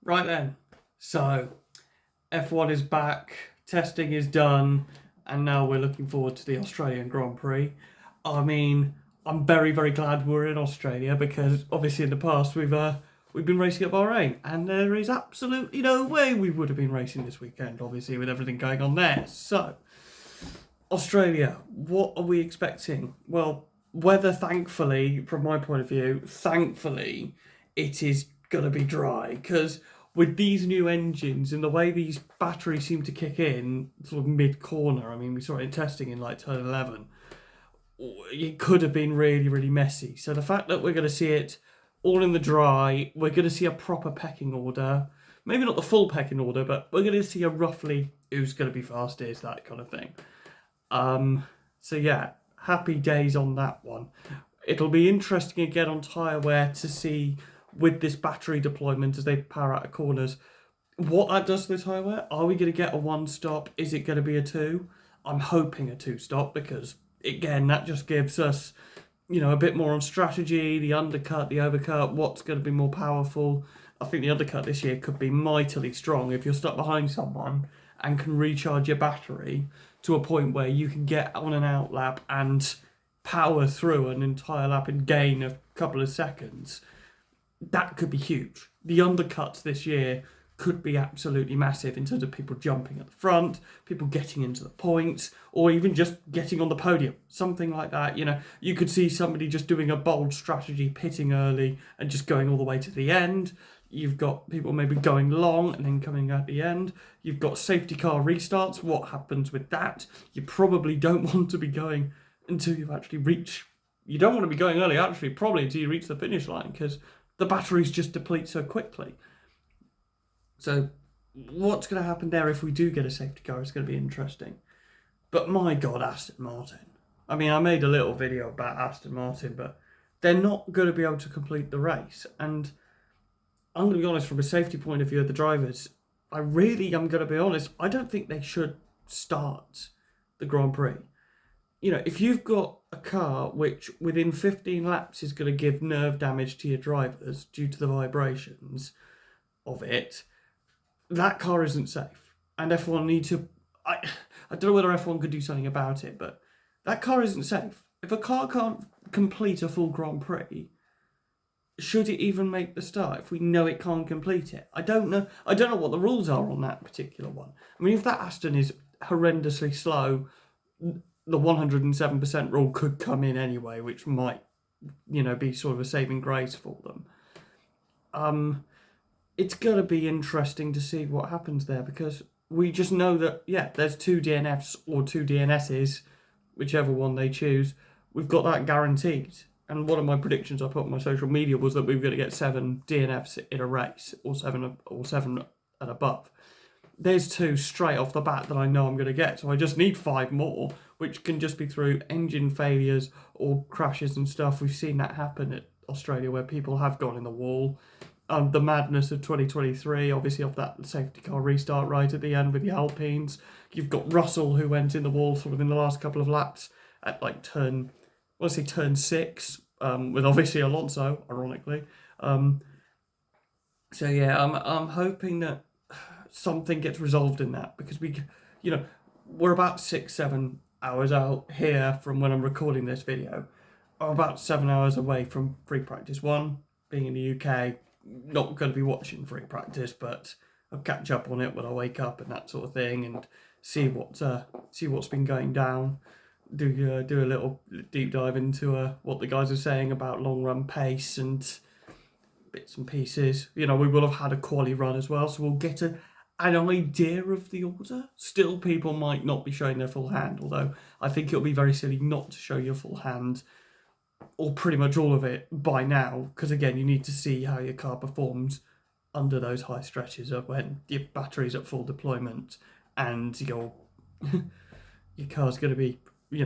Right then, so F1 is back, testing is done, and now we're looking forward to the Australian Grand Prix. I mean, I'm very, very glad we're in Australia because obviously in the past we've been racing at Bahrain, and there is absolutely no way we would have been racing this weekend, obviously with everything going on there. So, Australia, what are we expecting? Well, weather, thankfully, from my point of view, thankfully, it is going to be dry because with these new engines and the way these batteries seem to kick in sort of mid corner, I mean, we saw it in testing in like turn 11, it could have been really, really messy. So the fact that we're going to see it all in the dry, we're going to see a proper pecking order. Maybe not the full pecking order, but we're going to see a roughly who's going to be fastest, that kind of thing. So yeah, happy days on that one. It'll be interesting again on tyre wear to see with this battery deployment as they power out of corners what that does to the tyre wear. Are we going to get a one stop? Is it going to be a two? I'm hoping a two stop because again that just gives us a bit more on strategy, the undercut, the overcut, what's going to be more powerful. I think the undercut this year could be mightily strong if you're stuck behind someone and can recharge your battery to a point where you can get on an out lap and power through an entire lap and gain a couple of seconds. That could be huge. The undercuts this year could be absolutely massive in terms of people jumping at the front, people getting into the points, or even just getting on the podium. Something like that. You could see somebody just doing a bold strategy, pitting early and just going all the way to the end. You've got people maybe going long and then coming at the end. You've got safety car restarts. What happens with that? You probably don't want to be going until you actually reach... You don't want to be going early, actually, probably until you reach the finish line, because the batteries just deplete so quickly. So what's going to happen there if we do get a safety car is going to be interesting. But my God, Aston Martin. I mean, I made a little video about Aston Martin, but they're not going to be able to complete the race. And I'm going to be honest, from a safety point of view of the drivers, I really am going to be honest, I don't think they should start the Grand Prix. If you've got a car which within 15 laps is going to give nerve damage to your drivers due to the vibrations of it, that car isn't safe. And F1 need to... I don't know whether F1 could do something about it, but that car isn't safe. If a car can't complete a full Grand Prix, should it even make the start if we know it can't complete it? I don't know what the rules are on that particular one. I mean, if that Aston is horrendously slow, the 107% rule could come in anyway, which might, be sort of a saving grace for them. It's going to be interesting to see what happens there because we just know that, there's two DNFs or two DNSs, whichever one they choose. We've got that guaranteed. And one of my predictions I put on my social media was that we were going to get 7 DNFs in a race, or seven and above. There's 2 straight off the bat that I know I'm going to get. So I just need 5 more, which can just be through engine failures or crashes and stuff. We've seen that happen at Australia where people have gone in the wall. The madness of 2023, obviously off that safety car restart right at the end with the Alpines. You've got Russell who went in the wall sort of in the last couple of laps at like turn 6, with obviously Alonso, ironically. So yeah, I'm hoping that something gets resolved in that because we're about 6-7 hours out here from when I'm recording this video. I'm about 7 hours away from free practice 1, being in the UK. Not going to be watching free practice, but I'll catch up on it when I wake up and that sort of thing, and see what's been going down. Do a little deep dive into what the guys are saying about long run pace and bits and pieces. We will have had a quali run as well, so we'll get an idea of the order. Still, people might not be showing their full hand, although I think it'll be very silly not to show your full hand, or pretty much all of it by now, because again, you need to see how your car performs under those high stretches of when your battery's at full deployment and your car's going to be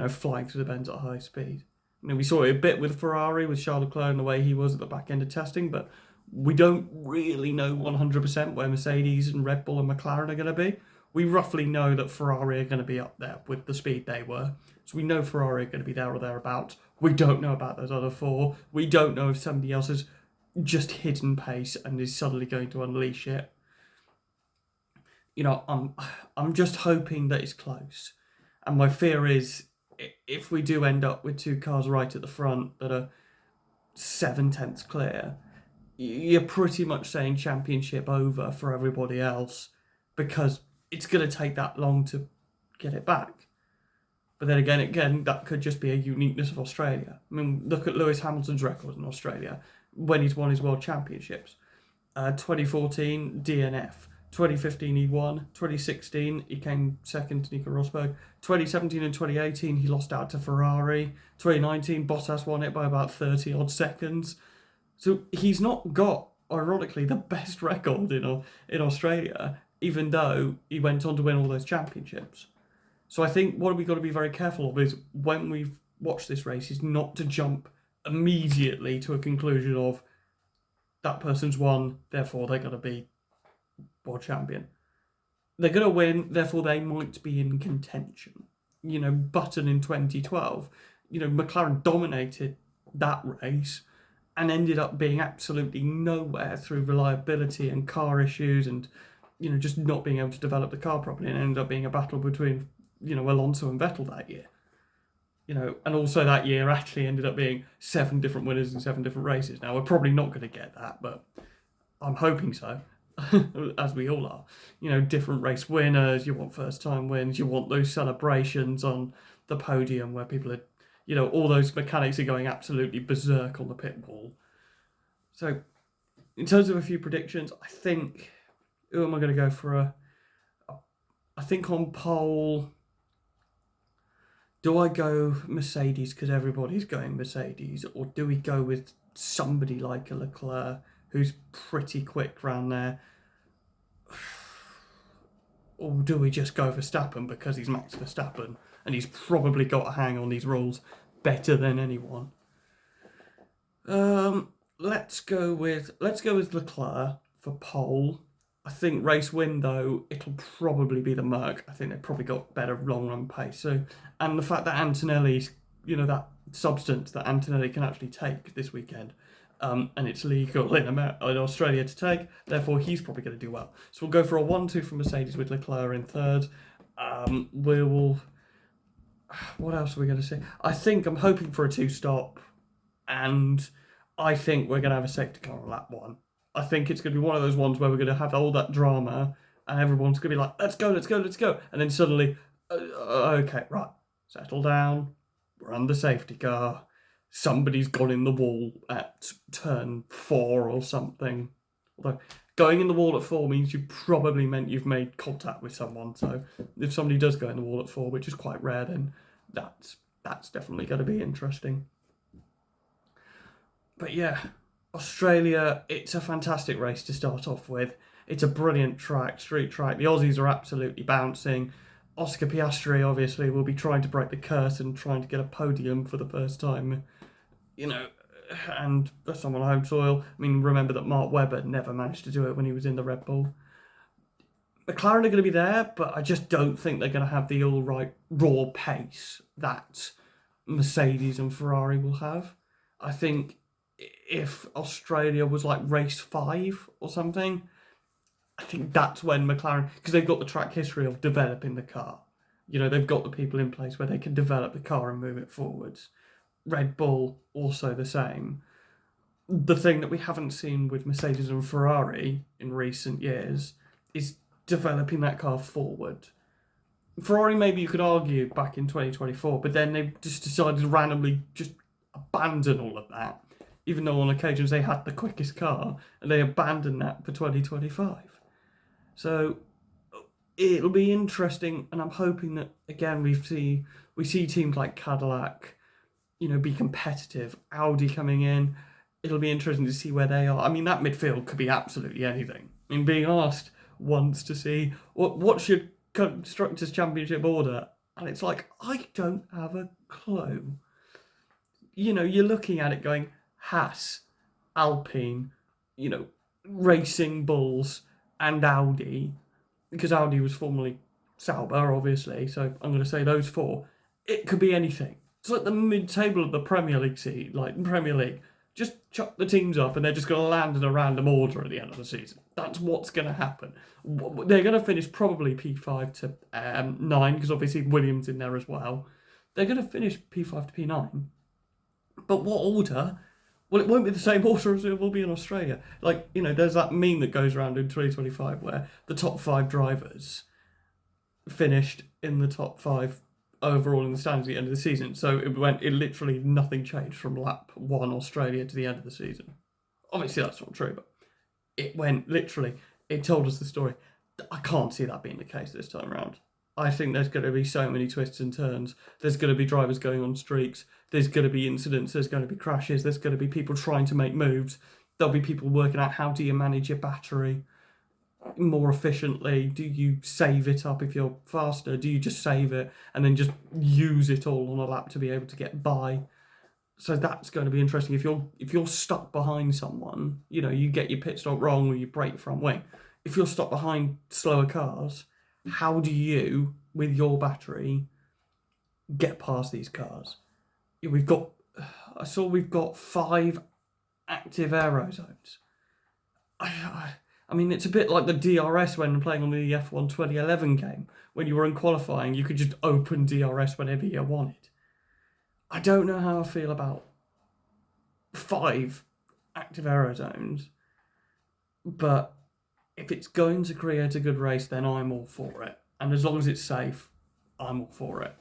flying through the bends at high speed. We saw it a bit with Ferrari, with Charles Leclerc and the way he was at the back end of testing, but we don't really know 100% where Mercedes and Red Bull and McLaren are going to be. We roughly know that Ferrari are going to be up there with the speed they were. So we know Ferrari are going to be there or thereabouts. We don't know about those other 4. We don't know if somebody else has just hidden pace and is suddenly going to unleash it. I'm just hoping that it's close. And my fear is if we do end up with two cars right at the front that are 7/10 clear, you're pretty much saying championship over for everybody else because it's going to take that long to get it back. But then again, that could just be a uniqueness of Australia. I mean, look at Lewis Hamilton's record in Australia when he's won his World Championships. 2014, DNF. 2015, he won. 2016, he came second to Nico Rosberg. 2017 and 2018, he lost out to Ferrari. 2019, Bottas won it by about 30 odd seconds. So he's not got, ironically, the best record in Australia, even though he went on to win all those championships. So I think what we've got to be very careful of is when we've watched this race is not to jump immediately to a conclusion of that person's won, therefore they're going to be world champion. They're going to win, therefore they might be in contention. Button in 2012, McLaren dominated that race and ended up being absolutely nowhere through reliability and car issues and, just not being able to develop the car properly, and ended up being a battle between, Alonso and Vettel that year. And also that year actually ended up being 7 different winners in 7 different races. Now, we're probably not going to get that, but I'm hoping so, as we all are. Different race winners, you want first-time wins, you want those celebrations on the podium where people are, all those mechanics are going absolutely berserk on the pit wall. So, in terms of a few predictions, I think, who am I going to go for I think on pole, do I go Mercedes because everybody's going Mercedes, or do we go with somebody like a Leclerc who's pretty quick round there? Or do we just go Verstappen because he's Max Verstappen and he's probably got a hang on these rules better than anyone? Let's go with Leclerc for pole. I think race win, though, it'll probably be the Merc. I think they've probably got better long-run pace. So, and the fact that Antonelli's, that substance that Antonelli can actually take this weekend, and it's legal in Australia to take, therefore he's probably going to do well. So we'll go for a 1-2 for Mercedes with Leclerc in third. We will... What else are we going to say? I think I'm hoping for a 2-stop, and I think we're going to have a safety car on lap 1. I think it's going to be one of those ones where we're going to have all that drama and everyone's going to be like, let's go. And then suddenly, okay, right, settle down. We're under safety car. Somebody's gone in the wall at turn 4 or something. Although going in the wall at 4 means you probably meant you've made contact with someone. So if somebody does go in the wall at 4, which is quite rare, then that's definitely going to be interesting. But yeah, Australia, it's a fantastic race to start off with. It's a brilliant track, street track. The Aussies are absolutely bouncing. Oscar Piastri, obviously, will be trying to break the curse and trying to get a podium for the first time, and that's on home soil. I mean, remember that Mark Webber never managed to do it when he was in the Red Bull. McLaren are going to be there, but I just don't think they're going to have the all right raw pace that Mercedes and Ferrari will have. I think if Australia was like race 5 or something, I think that's when McLaren, because they've got the track history of developing the car. They've got the people in place where they can develop the car and move it forwards. Red Bull, also the same. The thing that we haven't seen with Mercedes and Ferrari in recent years is developing that car forward. Ferrari, maybe you could argue back in 2024, but then they just decided to randomly just abandon all of that, even though on occasions they had the quickest car, and they abandoned that for 2025. So it'll be interesting, and I'm hoping that, again, we see teams like Cadillac, be competitive. Audi coming in, it'll be interesting to see where they are. I mean, that midfield could be absolutely anything. I mean, being asked once to see what's your Constructors' Championship order, and it's like, I don't have a clue. You're looking at it going, Haas, Alpine, Racing Bulls, and Audi, because Audi was formerly Sauber, obviously, so I'm going to say those 4. It could be anything. It's like the mid-table of the Premier League. Just chuck the teams up and they're just going to land in a random order at the end of the season. That's what's going to happen. They're going to finish probably P5 to 9, because obviously Williams in there as well. They're going to finish P5 to P9. But what order? Well, it won't be the same order as it will be in Australia. Like, there's that meme that goes around in 2025 where the top 5 drivers finished in the top 5 overall in the standings at the end of the season. So it literally nothing changed from lap 1 Australia to the end of the season. Obviously that's not true, but it went literally, it told us the story. I can't see that being the case this time around. I think there's going to be so many twists and turns. There's going to be drivers going on streaks. There's going to be incidents. There's going to be crashes. There's going to be people trying to make moves. There'll be people working out how do you manage your battery more efficiently. Do you save it up if you're faster? Do you just save it and then just use it all on a lap to be able to get by? So that's going to be interesting. If you're stuck behind someone, you get your pit stop wrong or you break front wing. If you're stuck behind slower cars, how do you, with your battery, get past these cars? I saw we've got 5 active aero zones. I mean, it's a bit like the DRS when playing on the F1 2011 game. When you were in qualifying, you could just open DRS whenever you wanted. I don't know how I feel about 5 active aero zones, but if it's going to create a good race, then I'm all for it. And as long as it's safe, I'm all for it.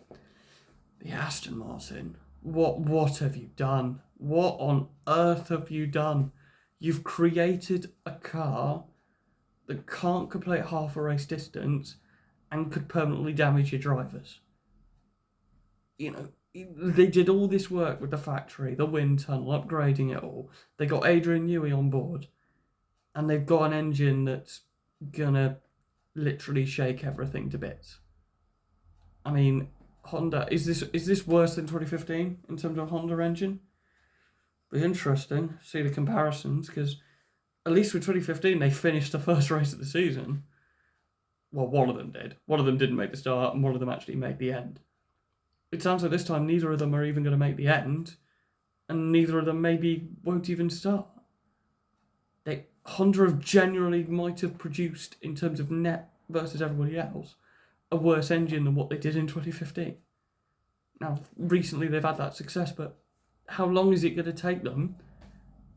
The Aston Martin, what have you done? What on earth have you done? You've created a car that can't complete half a race distance and could permanently damage your drivers. They did all this work with the factory, the wind tunnel, upgrading it all. They got Adrian Newey on board, and they've got an engine that's gonna literally shake everything to bits. I mean, Honda, is this worse than 2015 in terms of Honda engine? Be interesting to see the comparisons, because at least with 2015 they finished the first race of the season. Well, one of them did. One of them didn't make the start, and one of them actually made the end. It sounds like this time neither of them are even going to make the end, and neither of them maybe won't even start. Honda have generally might have produced, in terms of net versus everybody else, a worse engine than what they did in 2015. Now, recently they've had that success, but how long is it going to take them,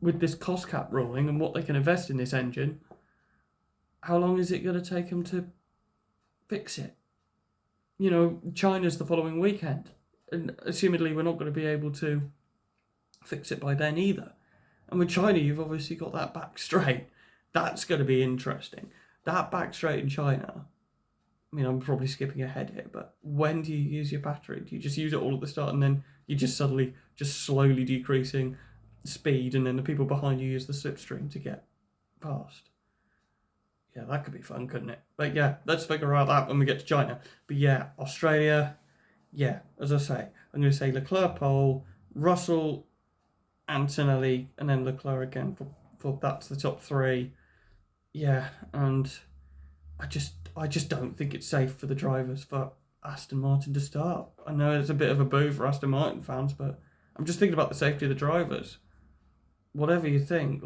with this cost cap ruling and what they can invest in this engine, how long is it going to take them to fix it? China's the following weekend, and assumedly we're not going to be able to fix it by then either. And with China, you've obviously got that back straight. That's going to be interesting. That back straight in China, I mean, I'm probably skipping ahead here, but when do you use your battery? Do you just use it all at the start and then you just suddenly just slowly decreasing speed, and then the people behind you use the slipstream to get past? Yeah, that could be fun, couldn't it? But yeah, let's figure out that when we get to China. But yeah, Australia, yeah, as I say, I'm going to say Leclerc pole, Russell, Antonelli, and then Leclerc again for that's the top 3. Yeah, and I just don't think it's safe for the drivers for Aston Martin to start. I know it's a bit of a boo for Aston Martin fans, but I'm just thinking about the safety of the drivers. Whatever you think,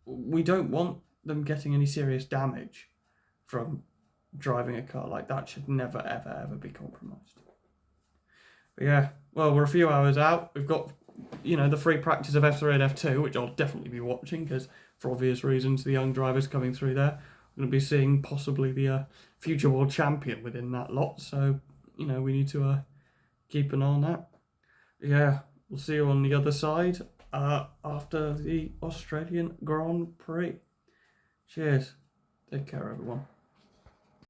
we don't want them getting any serious damage from driving a car. That should never, ever, ever be compromised. But yeah, well, we're a few hours out. We've got, the free practice of F3 and F2, which I'll definitely be watching, because for obvious reasons, the young drivers coming through there. I'm going to be seeing possibly the future world champion within that lot. So, we need to keep an eye on that. Yeah, we'll see you on the other side after the Australian Grand Prix. Cheers. Take care, everyone.